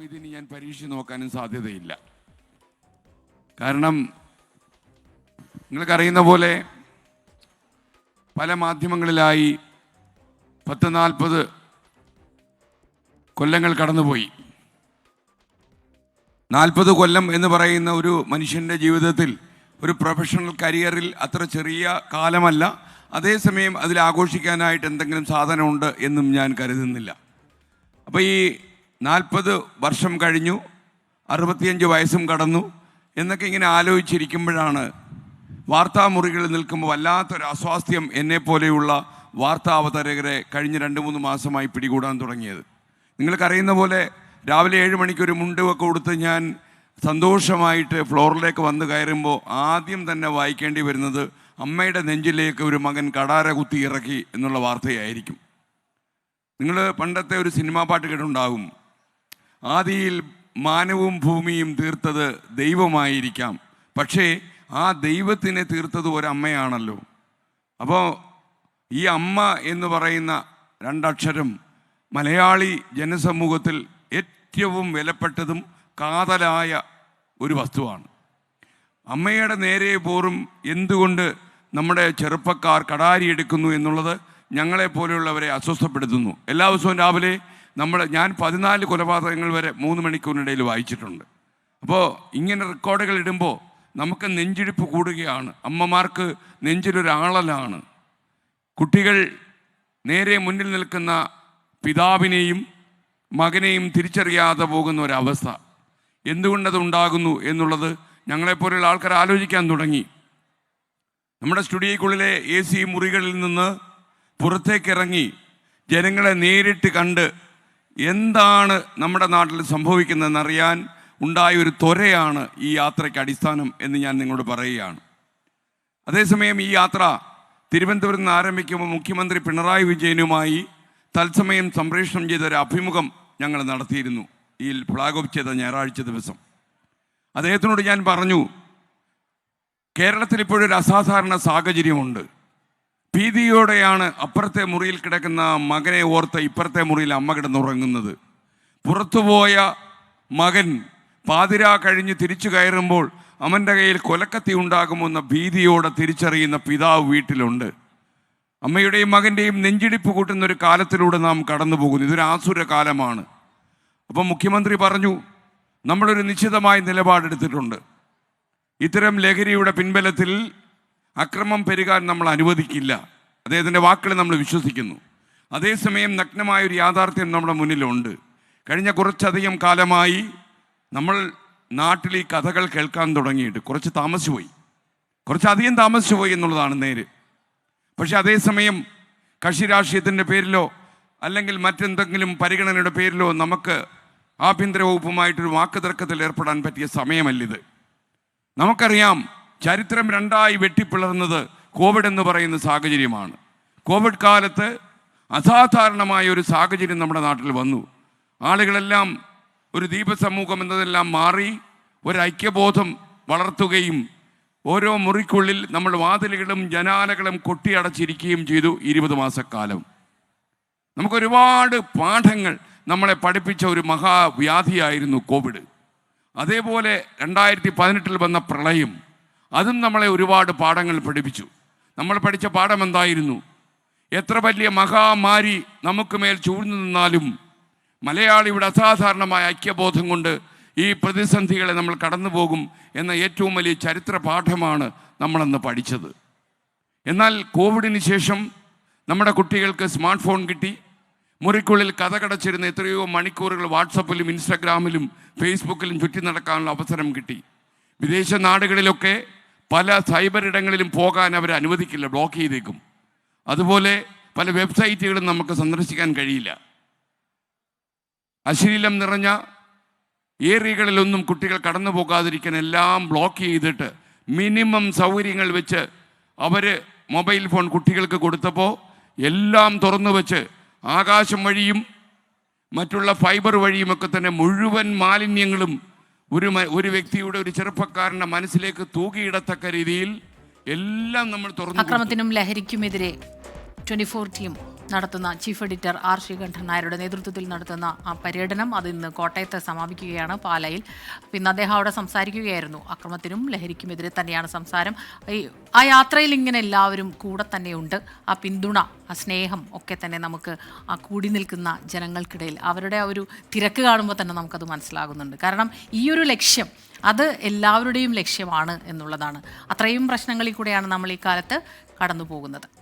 ഇതിന് ഞാൻ പരീക്ഷിച്ച് നോക്കാനും സാധ്യതയില്ല. കാരണം നിങ്ങൾക്കറിയുന്ന പോലെ പല മാധ്യമങ്ങളിലായി 40 കൊല്ലങ്ങൾ കടന്നുപോയി. 40 കൊല്ലം എന്ന് പറയുന്ന ഒരു മനുഷ്യൻ്റെ ജീവിതത്തിൽ, ഒരു പ്രൊഫഷണൽ കരിയറിൽ അത്ര ചെറിയ കാലമല്ല. അതേസമയം അതിൽ ആഘോഷിക്കാനായിട്ട് എന്തെങ്കിലും സാധനമുണ്ട് എന്നും ഞാൻ കരുതുന്നില്ല. അപ്പോൾ ഈ 40 വർഷം കഴിഞ്ഞു, 65 വയസ്സും കടന്നു എന്നൊക്കെ ഇങ്ങനെ ആലോചിച്ചിരിക്കുമ്പോഴാണ് വാർത്താമുറികളിൽ നിൽക്കുമ്പോൾ വല്ലാത്തൊരു അസ്വാസ്ഥ്യം എന്നെപ്പോലെയുള്ള വാർത്താ അവതാരകരെ കഴിഞ്ഞ 2-3 മാസമായി പിടികൂടാൻ തുടങ്ങിയത്. നിങ്ങൾക്കറിയുന്ന പോലെ രാവിലെ 7 മണിക്ക് ഒരു മുണ്ടുമൊക്കെ കൊടുത്ത് ഞാൻ സന്തോഷമായിട്ട് ഫ്ലോറിലേക്ക് വന്ന് കയറുമ്പോൾ ആദ്യം തന്നെ വായിക്കേണ്ടി വരുന്നത് അമ്മയുടെ നെഞ്ചിലേക്ക് ഒരു മകൻ കടാര കുത്തി ഇറക്കി എന്നുള്ള വാർത്തയായിരിക്കും. നിങ്ങൾ പണ്ടത്തെ ഒരു സിനിമാ പാട്ട് കേട്ടുണ്ടാകും, ആദിയിൽ മാനവും ഭൂമിയും തീർത്തത് ദൈവമായിരിക്കാം, പക്ഷേ ആ ദൈവത്തിനെ തീർത്തത് ഒരമ്മയാണല്ലോ. അപ്പോൾ ഈ അമ്മ എന്ന് പറയുന്ന 2 അക്ഷരം മലയാളി ജനസമൂഹത്തിൽ ഏറ്റവും വിലപ്പെട്ടതും കാതലായ ഒരു വസ്തുവാണ്. അമ്മയുടെ നേരെ പോറും എന്തുകൊണ്ട് നമ്മുടെ ചെറുപ്പക്കാർ കടാരിയെടുക്കുന്നു എന്നുള്ളത് ഞങ്ങളെപ്പോലെയുള്ളവരെ അസ്വസ്ഥപ്പെടുത്തുന്നു. എല്ലാ ദിവസവും രാവിലെ ഞാൻ 14 കൊലപാതകങ്ങൾ വരെ 3 മണിക്കൂറിനിടയിൽ വായിച്ചിട്ടുണ്ട്. അപ്പോൾ ഇങ്ങനെ റെക്കോർഡുകൾ ഇടുമ്പോൾ നമുക്ക് നെഞ്ചിടിപ്പ് കൂടുകയാണ്. അമ്മമാർക്ക് നെഞ്ചിലൊരാളലാണ്. കുട്ടികൾ നേരെ മുന്നിൽ നിൽക്കുന്ന പിതാവിനെയും മകനെയും തിരിച്ചറിയാതെ പോകുന്ന ഒരവസ്ഥ എന്തുകൊണ്ടതുണ്ടാകുന്നു എന്നുള്ളത് ഞങ്ങളെപ്പോലെയുള്ള ആൾക്കാർ ആലോചിക്കാൻ തുടങ്ങി. നമ്മുടെ സ്റ്റുഡിയോയ്ക്കുള്ളിലെ AC മുറികളിൽ നിന്ന് പുറത്തേക്കിറങ്ങി ജനങ്ങളെ നേരിട്ട് കണ്ട് എന്താണ് നമ്മുടെ നാട്ടിൽ സംഭവിക്കുന്നതെന്നറിയാൻ ഉണ്ടായ ഒരു ത്വരയാണ് ഈ യാത്രയ്ക്ക് അടിസ്ഥാനം എന്ന് ഞാൻ നിങ്ങളോട് പറയുകയാണ്. അതേസമയം ഈ യാത്ര തിരുവനന്തപുരത്ത് നിന്ന് ആരംഭിക്കുമ്പോൾ മുഖ്യമന്ത്രി പിണറായി വിജയനുമായി തത്സമയം സംപ്രേഷണം ചെയ്ത ഒരു അഭിമുഖം ഞങ്ങൾ നടത്തിയിരുന്നു. ഈ ഫ്ലാഗ് ഓഫ് ചെയ്ത ഞായറാഴ്ച ദിവസം അദ്ദേഹത്തിനോട് ഞാൻ പറഞ്ഞു, കേരളത്തിൽ ഇപ്പോഴൊരു അസാധാരണ സാഹചര്യമുണ്ട്. ഭീതിയോടെയാണ് അപ്പുറത്തെ മുറിയിൽ കിടക്കുന്ന മകനെ ഓർത്ത് ഇപ്പുറത്തെ മുറിയിൽ അമ്മ കിടന്നുറങ്ങുന്നത്. പുറത്തുപോയ മകൻ പാതിരാ കഴിഞ്ഞ് തിരിച്ചു കയറുമ്പോൾ അവൻ്റെ കയ്യിൽ കൊലക്കത്തി ഉണ്ടാകുമെന്ന ഭീതിയോടെ തിരിച്ചറിയുന്ന പിതാവ് വീട്ടിലുണ്ട്. അമ്മയുടെയും മകൻ്റെയും നെഞ്ചിടിപ്പ് കൂട്ടുന്ന ഒരു കാലത്തിലൂടെ നാം കടന്നു പോകുന്നു. ഇതൊരു ആസുര കാലമാണ്. അപ്പം മുഖ്യമന്ത്രി പറഞ്ഞു, നമ്മളൊരു നിശ്ചിതമായ നിലപാടെടുത്തിട്ടുണ്ട്. ഇത്തരം ലഹരിയുടെ പിൻബലത്തിൽ അക്രമം പെരുകാൻ നമ്മൾ അനുവദിക്കില്ല. അദ്ദേഹത്തിൻ്റെ വാക്കുകൾ നമ്മൾ വിശ്വസിക്കുന്നു. അതേസമയം നഗ്നമായൊരു യാഥാർത്ഥ്യം നമ്മുടെ മുന്നിലുണ്ട്. കഴിഞ്ഞ കുറച്ചധികം കാലമായി നമ്മൾ നാട്ടിൽ ഈ കഥകൾ കേൾക്കാൻ തുടങ്ങിയിട്ട് കുറച്ചധികം താമസിച്ചു പോയി എന്നുള്ളതാണ് നേര്. പക്ഷെ അതേസമയം കക്ഷി രാഷ്ട്രീയത്തിൻ്റെ പേരിലോ അല്ലെങ്കിൽ മറ്റെന്തെങ്കിലും പരിഗണനയുടെ പേരിലോ നമുക്ക് ആഭ്യന്തര വകുപ്പുമായിട്ടൊരു വാക്കുതർക്കത്തിൽ ഏർപ്പെടാൻ പറ്റിയ സമയമല്ലിത്. നമുക്കറിയാം, ചരിത്രം 2ആയി വെട്ടിപ്പിളർന്നത് കോവിഡ് എന്ന് പറയുന്ന സാഹചര്യമാണ്. കോവിഡ് കാലത്ത് അസാധാരണമായ ഒരു സാഹചര്യം നമ്മുടെ നാട്ടിൽ വന്നു. ആളുകളെല്ലാം ഒരു ദീപസമൂഹം എന്നതെല്ലാം മാറി ഒരു ഐക്യബോധം വളർത്തുകയും ഓരോ മുറിക്കുള്ളിൽ നമ്മൾ വാതിലുകളും ജനാലകളും കൊട്ടിയടച്ചിരിക്കുകയും ചെയ്തു 20 മാസക്കാലം. നമുക്കൊരുപാട് പാഠങ്ങൾ നമ്മളെ പഠിപ്പിച്ച ഒരു മഹാവ്യാധിയായിരുന്നു കോവിഡ്. അതേപോലെ 2018 വന്ന പ്രളയം, അതും നമ്മളെ ഒരുപാട് പാഠങ്ങൾ പഠിപ്പിച്ചു. നമ്മൾ പഠിച്ച പാഠം എന്തായിരുന്നു? എത്ര വലിയ മഹാമാരി നമുക്ക് മേൽ ചൂഴ്ന്നു നിന്നാലും മലയാളിയുടെ അസാധാരണമായ ഐക്യബോധം കൊണ്ട് ഈ പ്രതിസന്ധികളെ നമ്മൾ കടന്നു പോകും എന്ന ഏറ്റവും വലിയ ചരിത്ര പാഠമാണ് നമ്മളന്ന് പഠിച്ചത്. എന്നാൽ കോവിഡിന് ശേഷം നമ്മുടെ കുട്ടികൾക്ക് സ്മാർട്ട് ഫോൺ കിട്ടി. മുറിക്കുള്ളിൽ കഥകടച്ചിരുന്ന എത്രയോ മണിക്കൂറുകൾ വാട്സപ്പിലും ഇൻസ്റ്റഗ്രാമിലും ഫേസ്ബുക്കിലും ചുറ്റി നടക്കാനുള്ള അവസരം കിട്ടി. വിദേശ നാടുകളിലൊക്കെ പല സൈബർ ഇടങ്ങളിലും പോകാൻ അവർ അനുവദിക്കില്ല, ബ്ലോക്ക് ചെയ്തേക്കും. അതുപോലെ പല വെബ്സൈറ്റുകളും നമുക്ക് സന്ദർശിക്കാൻ കഴിയില്ല. അശ്ലീലം നിറഞ്ഞ ഏരിയകളിലൊന്നും കുട്ടികൾ കടന്നു പോകാതിരിക്കാൻ എല്ലാം ബ്ലോക്ക് ചെയ്തിട്ട് മിനിമം സൗകര്യങ്ങൾ വെച്ച് അവർ മൊബൈൽ ഫോൺ കുട്ടികൾക്ക് കൊടുത്തപ്പോൾ എല്ലാം തുറന്നു വെച്ച് ആകാശം വഴിയും മറ്റുള്ള ഫൈബർ വഴിയുമൊക്കെ തന്നെ മുഴുവൻ മാലിന്യങ്ങളും ഒരു വ്യക്തിയുടെ, ഒരു ചെറുപ്പക്കാരൻ്റെ മനസ്സിലേക്ക് തൂകിയിടത്തക്ക രീതിയിൽ എല്ലാം നമ്മൾ തുറന്നു. അക്രമത്തിനും ലഹരിക്കുമെതിരെ 24 ടീം നടത്തുന്ന ചീഫ് എഡിറ്റർ ആർ ശ്രീകണ്ഠൻ നായരുടെ നേതൃത്വത്തിൽ നടത്തുന്ന ആ പര്യടനം അത് ഇന്ന് കോട്ടയത്ത് സമാപിക്കുകയാണ് പാലയിൽ. പിന്നെ അദ്ദേഹം അവിടെ സംസാരിക്കുകയായിരുന്നു. അക്രമത്തിനും ലഹരിക്കുമെതിരെ തന്നെയാണ് സംസാരം. ആ യാത്രയിൽ ഇങ്ങനെ എല്ലാവരും കൂടെ തന്നെയുണ്ട്. ആ പിന്തുണ, ആ സ്നേഹം ഒക്കെ തന്നെ നമുക്ക് ആ കൂടി നിൽക്കുന്ന ജനങ്ങൾക്കിടയിൽ അവരുടെ ആ ഒരു തിരക്ക് കാണുമ്പോൾ തന്നെ നമുക്കത് മനസ്സിലാകുന്നുണ്ട്. കാരണം ഈ ഒരു ലക്ഷ്യം അത് എല്ലാവരുടെയും ലക്ഷ്യമാണ് എന്നുള്ളതാണ്. അത്രയും പ്രശ്നങ്ങളിൽ കൂടെയാണ് നമ്മൾ ഈ കാലത്ത് കടന്നു പോകുന്നത്.